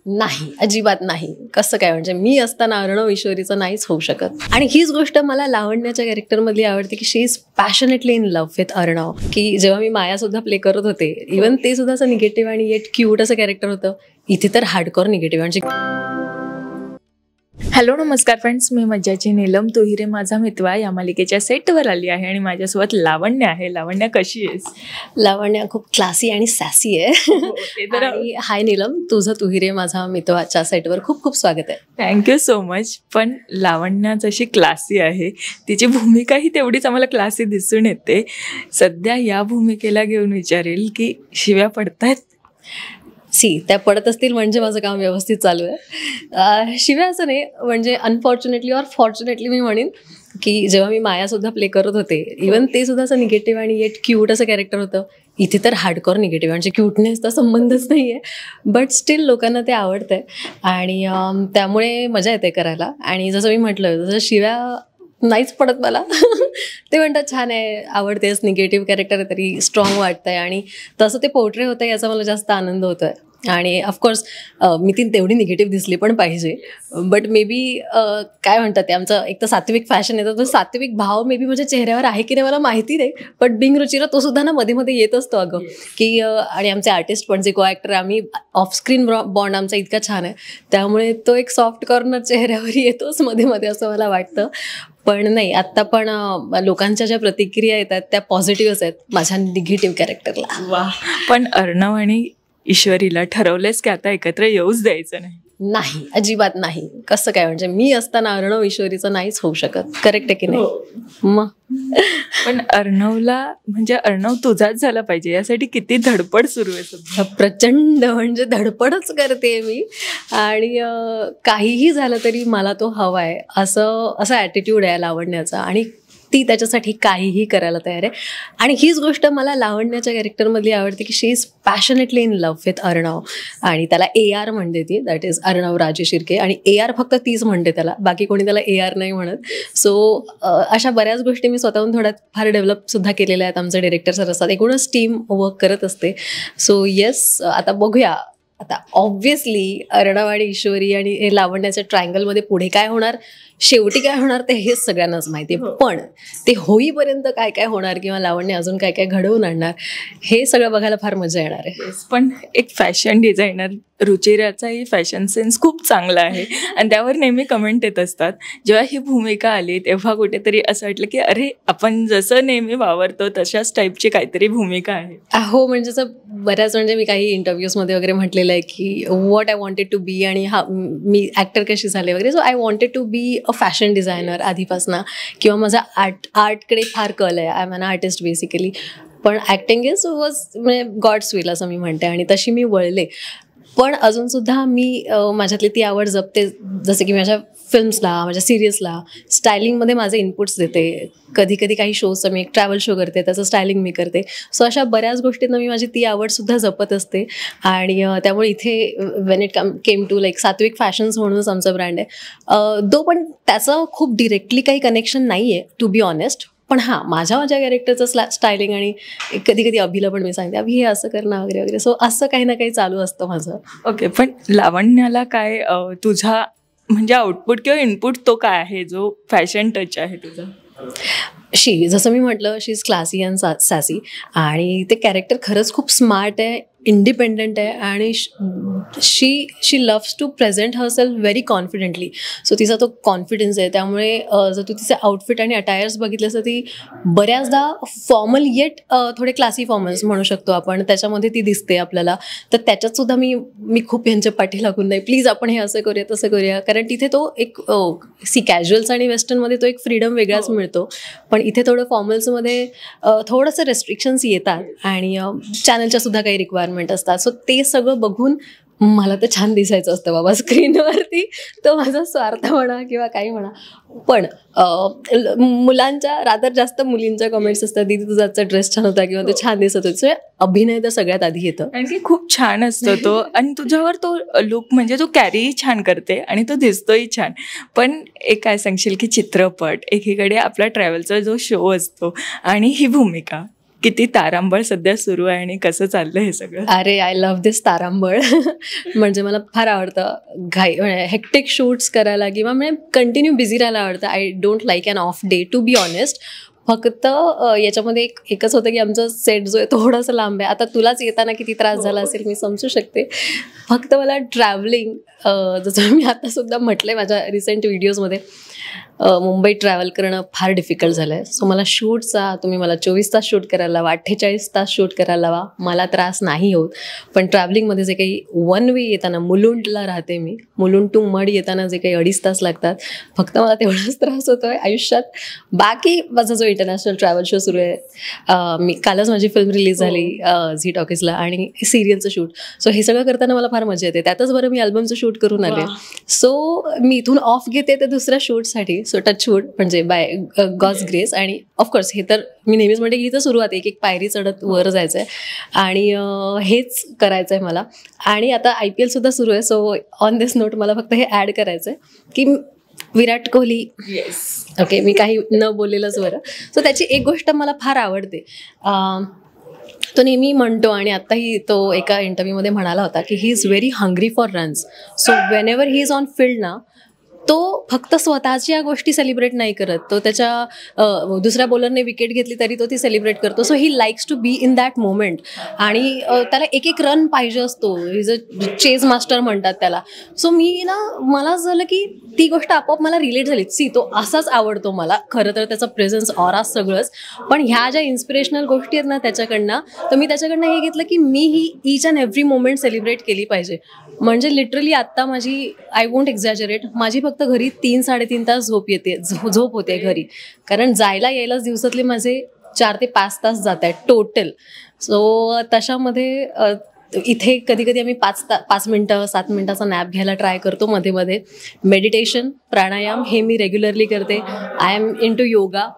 नाही, अजिबात नाही. कसं काय म्हणजे मी असताना अर्णव ईश्वरीचं नाहीच होऊ शकत. आणि हीच गोष्ट मला लावण्याच्या कॅरेक्टरमधली आवडते की she is passionately in love with Arnav. की जेव्हा मी माया सुद्धा प्ले करत होते, इव्हन ते सुद्धा असं निगेटिव्ह आणि येट क्यूट असं कॅरेक्टर होतं. इथे तर हार्डकोर निगेटिव्ह म्हणजे. हॅलो नमस्कार फ्रेंड्स, मी मज्जाची नीलम तुहिरे माझा मितवा या मालिकेच्या सेटवर आली आहे आणि माझ्यासोबत लावण्य आहे. लावण्य कशी आहेस? लावण्य खूप क्लासी आणि सॅसी आहे. आणि हाय नीलम, तुझं तुहिरे माझा मितवाच्या सेटवर खूप खूप स्वागत आहे. Thank you so much. पण लावण्य जशी क्लासी आहे तिची भूमिकाही तेवढीच आम्हाला क्लासी दिसून येते. सध्या या भूमिकेला घेऊन विचारेल की शिव्या पडतायत? त्या पडत असतील म्हणजे माझं काम व्यवस्थित चालू आहे. शिवाय असं नाही, म्हणजे अनफॉर्च्युनेटली ऑर फॉर्च्युनेटली मी म्हणेन की जेव्हा मी मायासुद्धा प्ले करत होते, इव्हन ते सुद्धा असं निगेटिव्ह आणि येट क्यूट असं कॅरेक्टर होतं. इथे तर हार्डकोर निगेटिव्ह म्हणजे क्यूटनेसचा संबंधच नाही आहे, बट स्टील लोकांना ते आवडतंय आणि त्यामुळे मजा येते करायला. आणि जसं मी म्हटलं, जसं शिव्या नाहीच पडत मला. ते म्हणतात छान आहे, आवडतेच, निगेटिव्ह कॅरेक्टर आहे तरी स्ट्रॉंग वाटतंय आणि तसं ते पोर्ट्रे होतं याचा मला जास्त आनंद होतो आहे. आणि ऑफकोर्स मी ती तेवढी निगेटिव्ह दिसली पण पाहिजे, बट मे बी काय म्हणतात ते आमचं एक तर सात्विक फॅशन येतं, तो सात्विक भाव मे बी माझ्या चेहऱ्यावर आहे की नाही मला माहिती नाही, बट बिंग रुचिरा तो सुद्धा ना मध्ये मध्ये येत असतो अगं. की आणि आमचे आर्टिस्ट पण जे को ॲक्टर आम्ही ऑफस्क्रीन बॉन्ड आमचा इतका छान आहे, त्यामुळे तो एक सॉफ्ट कॉर्नर चेहऱ्यावर येतोच मध्ये मध्ये असं मला वाटतं. पण नाही, आत्ता पण लोकांच्या ज्या प्रतिक्रिया येतात त्या पॉझिटिव्हच आहेत माझ्या निगेटिव्ह कॅरेक्टरला. वा. पण अर्णव आणि ईश्वरीला ठरवलेस की आता एकत्र येऊच द्यायचं नाही? नाही, अजिबात नाही. कसं काय म्हणजे मी असताना अर्णव ईश्वरीचं नाहीच होऊ शकत. करेक्ट आहे की नाही? मग पण अर्णवला म्हणजे अर्णव तुझाच झाला पाहिजे यासाठी किती धडपड सुरू आहे सध्या? प्रचंड म्हणजे धडपडच करते मी. आणि काहीही झालं तरी मला तो हवा आहे असं ॲटिट्यूड आहे लावण्याचा, आणि ती त्याच्यासाठी काहीही करायला तयार आहे. आणि हीच गोष्ट मला लावण्याच्या कॅरेक्टरमधली आवडते की she is passionately in love with Arnav. आणि त्याला AR म्हणते ती, दॅट इज अर्णव राजे शिर्के. आणि AR फक्त तीच म्हणते त्याला, बाकी कोणी त्याला AR नाही म्हणत. सो अशा बऱ्याच गोष्टी मी स्वतःहून थोड्या फार डेव्हलपसुद्धा केलेल्या आहेत. आमचे डिरेक्टर सर असतात, एकूणच टीम वर्क करत असते. सो येस, आता बघूया. आता ऑब्व्हियसली अर्णव आणि ईश्वरी आणि हे लावण्याच्या ट्रायंगलमध्ये पुढे काय होणार, शेवटी काय होणार ते हेच सगळ्यांनाच माहिती आहे. पण ते होईपर्यंत काय काय होणार किंवा लावण्य अजून काय काय घडवून आणणार हे सगळं बघायला फार मजा येणार आहे. पण एक फॅशन डिझायनर रुचिराचाही फॅशन सेन्स खूप चांगला आहे आणि त्यावर नेहमी कमेंट येत असतात. जेव्हा ही भूमिका आली तेव्हा कुठेतरी असं वाटलं की अरे आपण जसं नेहमी वावरतो तशाच टाईपची काहीतरी भूमिका आहे. हो, म्हणजे असं बऱ्याच म्हणजे मी काही इंटरव्ह्यूजमध्ये वगैरे म्हटलेलं आहे की what I wanted to be, आणि हा मी ॲक्टर कशी झाले वगैरे. So I wanted to be a fashion designer आधीपासनं, किंवा माझा आर्टकडे फार कल आहे. I am an artist basically. पण ॲक्टिंग इज वॉज म्हणजे गॉड्स विल असं मी म्हणते, आणि तशी मी वळले. पण अजूनसुद्धा मी माझ्यातली ती आवड जपते, जसं की माझ्या फिल्म्सला, माझ्या सिरियल्सला स्टायलिंगमध्ये माझे इनपुट्स देते. कधी कधी काही शोचं मी एक ट्रॅव्हल शो करते, त्याचं स्टायलिंग मी करते. सो अशा बऱ्याच गोष्टींना मी माझी ती आवडसुद्धा जपत असते. आणि त्यामुळे इथे when it came to like Satvik fashions म्हणूनच आमचा ब्रँड आहे. दो पण त्याचं खूप डिरेक्टली काही कनेक्शन नाही आहे टू बी ऑनेस्ट. पण हां, माझ्या कॅरेक्टरचं स्टायलिंग, आणि कधी कधी अभिला पण मी सांगते अभि हे असं करणं वगैरे वगैरे. सो असं काही ना काही चालू असतं माझं. ओके. पण लावण्याला काय तुझा म्हणजे आउटपुट किंवा इनपुट तो काय आहे जो फॅशन टच आहे तुझा? जसं मी म्हटलं, शी इज क्लासी अँड सॅसी. आणि ते कॅरेक्टर खरंच खूप स्मार्ट आहे, इंडिपेंडंट आहे, आणि she loves to present herself very confidently. So तिचा तो कॉन्फिडन्स आहे. त्यामुळे जर तू तिचे आउटफिट आणि अटायर्स बघितलेस तर ती बऱ्याचदा फॉर्मल येट थोडे क्लासी फॉर्मल्स म्हणू शकतो आपण, त्याच्यामध्ये ती दिसते आपल्याला. तर त्याच्यातसुद्धा मी खूप ह्यांच्या पाठी लागून नाही, प्लीज आपण हे असं करूया तसं करूया, कारण तिथे तो एक कॅज्युअल्स आणि वेस्टर्नमध्ये तो एक फ्रीडम वेगळाच मिळतो. पण इथे थोडं फॉर्मल्समध्ये थोडंसं रेस्ट्रिक्शन्स येतात, आणि चॅनलच्या सुद्धा काही रिक्वायरमेंट असतात. सो ते सगळं बघून मला तर छान दिसायचं असतं बाबा स्क्रीनवरती. तो माझा स्वार्थ म्हणा किंवा काही म्हणा. पण मुलांच्या रादर जास्त मुलींच्या कमेंट्स असतात, दीदी तुझा आजचा ड्रेस छान होता किंवा ते छान दिसत होते. सो अभिनय तर सगळ्यात आधी येतं, आणखी खूप छान असतो तो. आणि तुझ्यावर तो लुक म्हणजे तू कॅरीही छान करते आणि तो दिसतोही छान. पण एक काय सांगशील की चित्रपट एकीकडे आपला ट्रॅव्हलचा जो शो असतो आणि ही भूमिका, किती तारांबळ सध्या सुरू आहे आणि कसं चाललंय हे सगळं? अरे आय लव्ह दिस तारांबळ. म्हणजे मला फार आवडतं हेक्टिक शूट्स करायला किंवा म्हणजे कंटिन्यू बिझी राहायला आवडतं. I don't like an off day to be honest. फक्त याच्यामध्ये एकच होतं की आमचं सेट जो आहे थोडंसं लांब आहे. आता तुलाच येताना किती त्रास झाला असेल मी समजू शकते. फक्त मला ट्रॅव्हलिंग, जसं मी आतासुद्धा म्हटलं आहे माझ्या रिसेंट व्हिडिओजमध्ये, मुंबई ट्रॅव्हल करणं फार डिफिकल्ट झालं आहे. सो मला शूटचा तुम्ही मला 24 तास शूट करायला लावा, 48 तास शूट करायला लावा, मला त्रास नाही होत. पण ट्रॅव्हलिंगमध्ये जे काही वन वे येताना, मुलुंडला राहते मी, मुलुंड टू मड येताना जे काही 2.5 तास लागतात, फक्त मला तेवढाच त्रास होतो आहे आयुष्यात. बाकी माझा जो इंटरनॅशनल ट्रॅव्हल शो सुरू आहे, मी कालच माझी फिल्म रिलीज झाली झी टॉकीजला आणि सिरियलचं शूट. सो हे सगळं करताना मला फार मजा येते. त्यातच बरं मी अल्बमचं शूट करून आले. सो मी इथून ऑफ घेते ते दुसऱ्या शूटसाठी. सो टचवूड म्हणजे बाय गॉड्स ग्रेस. आणि ऑफकोर्स हे तर मी नेहमीच म्हणते की इथं सुरुवात, एक पायरी चढत वर जायचं आहे आणि हेच करायचं आहे मला. आणि आता IPL सुद्धा सुरू आहे. सो ऑन दिस नोट मला फक्त हे ॲड करायचं आहे की विराट कोहली, ओके, मी काही न बोललेलंच बरं. सो त्याची एक गोष्ट मला फार आवडते. तो नेहमी म्हणतो आणि आत्ताही तो एका इंटरव्ह्यूमध्ये म्हणाला होता की he is very hungry for runs. So when ever he is on field ना, तो फक्त स्वतःच्या गोष्टी सेलिब्रेट नाही करत. तो त्याच्या दुसऱ्या बॉलरने विकेट घेतली तरी तो ती सेलिब्रेट करतो. So he likes to be in that moment. आणि त्याला एक रन पाहिजे असतो. इज अ चेस मास्टर म्हणतात त्याला. सो मला झालं की ती गोष्ट आपोआप मला रिलेट झाली. तो असाच आवडतो मला खरं तर, त्याचा प्रेझेन्स, ऑरा सगळंच. पण ह्या ज्या इन्स्पिरेशनल गोष्टी आहेत ना त्याच्याकडनं, तर मी त्याच्याकडनं हे घेतलं की मी ही each and every moment celebrate केली पाहिजे. म्हणजे लिटरली आत्ता माझी, आय वोंट एक्झॅजरेट, माझी फक्त घरी 3-3.5 तास झोप होते घरी. कारण जायला यायलाच दिवसातले माझे 4 ते 5 तास जात आहेत टोटल. सो तशामध्ये इथे कधी कधी आम्ही 5 मिनटं 7 मिनटाचा नॅप घ्यायला ट्राय करतो मध्ये मध्ये. मेडिटेशन, प्राणायाम हे मी रेग्युलरली करते. I am into yoga.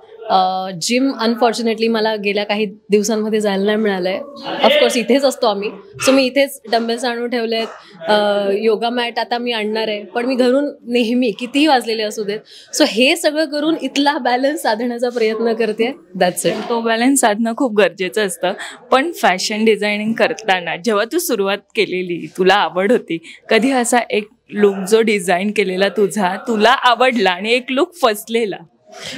Gym unfortunately मला गेल्या काही दिवसांमध्ये जायला नाही मिळालं आहे. ऑफकोर्स इथेच असतो आम्ही. सो मी इथेच डंबेल्स आणून ठेवले आहेत. योगा मॅट आता मी आणणार आहे. पण मी घरून नेहमी कितीही वाजलेले असू देत. सो हे सगळं करून इथला बॅलन्स साधण्याचा प्रयत्न करते. That's it. तो बॅलन्स साधणं खूप गरजेचं असतं. पण फॅशन डिझायनिंग करताना जेव्हा तू सुरुवात केलेली, तुला आवड होती, कधी असा एक लुक जो डिझाईन केलेला तुला आवडला आणि एक लुक फसलेला?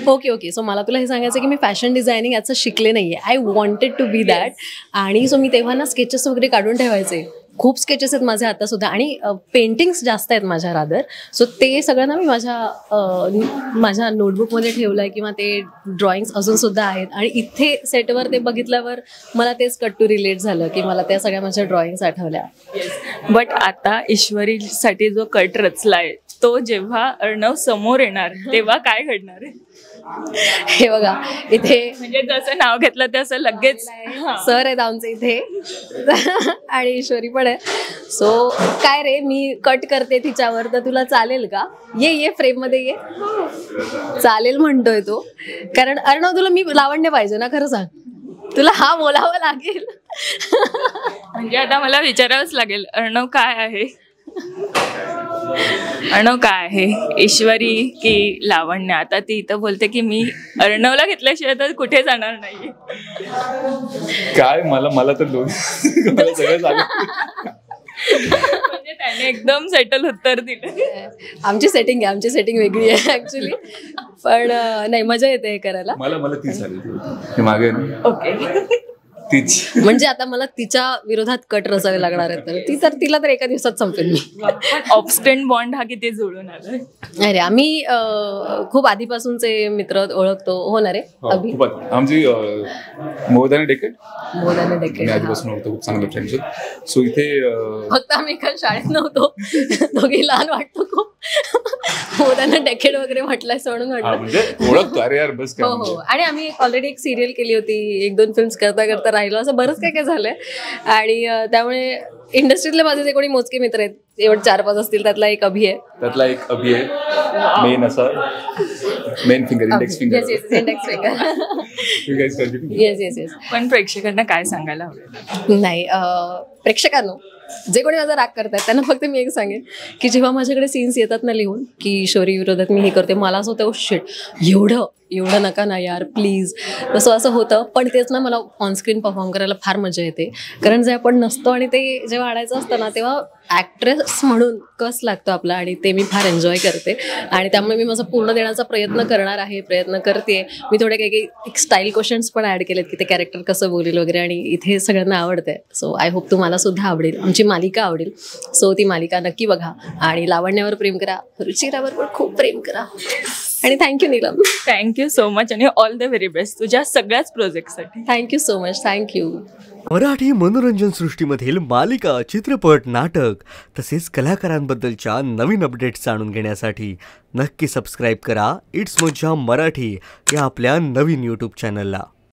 ओके. सो मला तुला हे सांगायचं की मी फॅशन डिझायनिंग याचं शिकले नाही आहे. I wanted to be that. आणि सो मी तेव्हा ना स्केचेस वगैरे काढून ठेवायचे. खूप स्केचेस आहेत माझे आतासुद्धा आणि पेंटिंग्स जास्त आहेत माझ्या रादर. सो ते सगळं ना मी माझ्या नोटबुकमध्ये ठेवलं आहे किंवा ते ड्रॉइंग्स अजूनसुद्धा आहेत. आणि इथे सेटवर ते बघितल्यावर मला तेच कट टू रिलेट झालं की मला त्या सगळ्या माझ्या ड्रॉइंग्स आठवल्या. बट आता ईश्वरीसाठी जो कट रचलाय तो जेव्हा अर्णव समोर येणार तेव्हा काय घडणार आहे? हे बघा इथे, म्हणजे जसं नाव घेतलं तसं लगेच सर आहेत आमचे इथे आणि ईश्वरी पण आहे. सो काय रे, मी कट करते तिच्यावर, तर तुला चालेल का? ये फ्रेम मध्ये ये. चालेल म्हणतोय तो. कारण अर्णव तुला मी लावण्य पाहिजे ना, खरं सांग, तुला हा बोलावं लागेल. म्हणजे आता मला विचारावंच लागेल, अर्णव काय आहे? अर्णव काय आहे, ईश्वरी की लावण्य? आता ती इथं बोलते की मी अर्णवला घेतल्याशिवाय तर कुठे जाणार नाहीये. काय मला तर सगळं झालं. म्हणजे त्याने एकदम सेटल उत्तर दिलं. आमची सेटिंग वेगळी आहे ऍक्च्युली. पण नाही, मजा येते हे करायला. मला तीच झाली मागे. ओके. म्हणजे आता मला तिच्या विरोधात कट रचावे लागणार आहेत, तर तिला तर एका दिवसात संपेल मी. ऑब्स्टंट बॉन्ड हा किती जुळून आलाय. अरे आम्ही खूप आधीपासूनचे मित्र ओळखतो. होणार आहे आमची मोर दॅन डेकेड आधीपासून होतं. खूप चांगलं फ्रेंडशिप. सो इथे फक्त आम्ही एका शाळेत नव्हतो, दोघे लहान वाटतो खूप. मोर दॅन डेकेड वगैरे म्हटलंय म्हणून म्हटलं म्हणजे ओळखतो. अरे यार बस. हो. आणि आम्ही ऑलरेडी एक सिरियल केली होती, 1-2 फिल्म्स करता राहिलो, असं बरंच काय झालंय. आणि त्यामुळे इंडस्ट्रीतले माझे जे कोणी मोजके मित्र आहेत, एवढे 4-5 असतील, त्यातला एक अभि आहे. Main finger, index finger. Yes. पण प्रेक्षकांना काय सांगायला हवं? नाही, प्रेक्षकांनो, जे कोणी माझा राग करतात त्यांना फक्त मी एक सांगेन की जेव्हा माझ्याकडे सीन्स येतात ना लिहून की ईश्वरी विरोधात मी हे करते, मला असं होतं शिट, एवढं एवढं नका ना यार प्लीज, तसं असं होतं. पण तेच ना मला ऑनस्क्रीन परफॉर्म करायला फार मजा येते, कारण जे आपण नसतो आणि ते जेव्हा आणायचं असतं ना तेव्हा ॲक्ट्रेस म्हणून कस लागतो आपला, आणि ते मी फार एन्जॉय करते. आणि त्यामुळे मी माझा पूर्ण देण्याचा प्रयत्न करणार आहे, प्रयत्न करते. मी थोडे काही एक स्टाईल क्वेश्चन्स पण ॲड केलेत की ते कॅरेक्टर कसं बोलेल वगैरे, आणि इथे सगळ्यांना आवडतंय. सो आय होप तुम्हाला सुद्धा आवडेल, आमची मालिका आवडेल. सो ती मालिका नक्की बघा आणि लावण्यावर प्रेम करा, रुचिरावर पण खूप प्रेम करा. आणि thank you Neelam, thank you so much आणि ऑल द व्हेरी बेस्ट तुझ्या सगळ्याच प्रोजेक्टसाठी. Thank you so much. Thank you. Marathi मनोरंजन सृष्टीमधील मालिका, चित्रपट, नाटक तसेच कलाकारांबद्दलच्या नवीन अपडेट्स जाणून घेण्यासाठी नक्की सबस्क्राईब करा इट्स मज्जा मराठी या आपल्या नवीन यूट्यूब चॅनलला.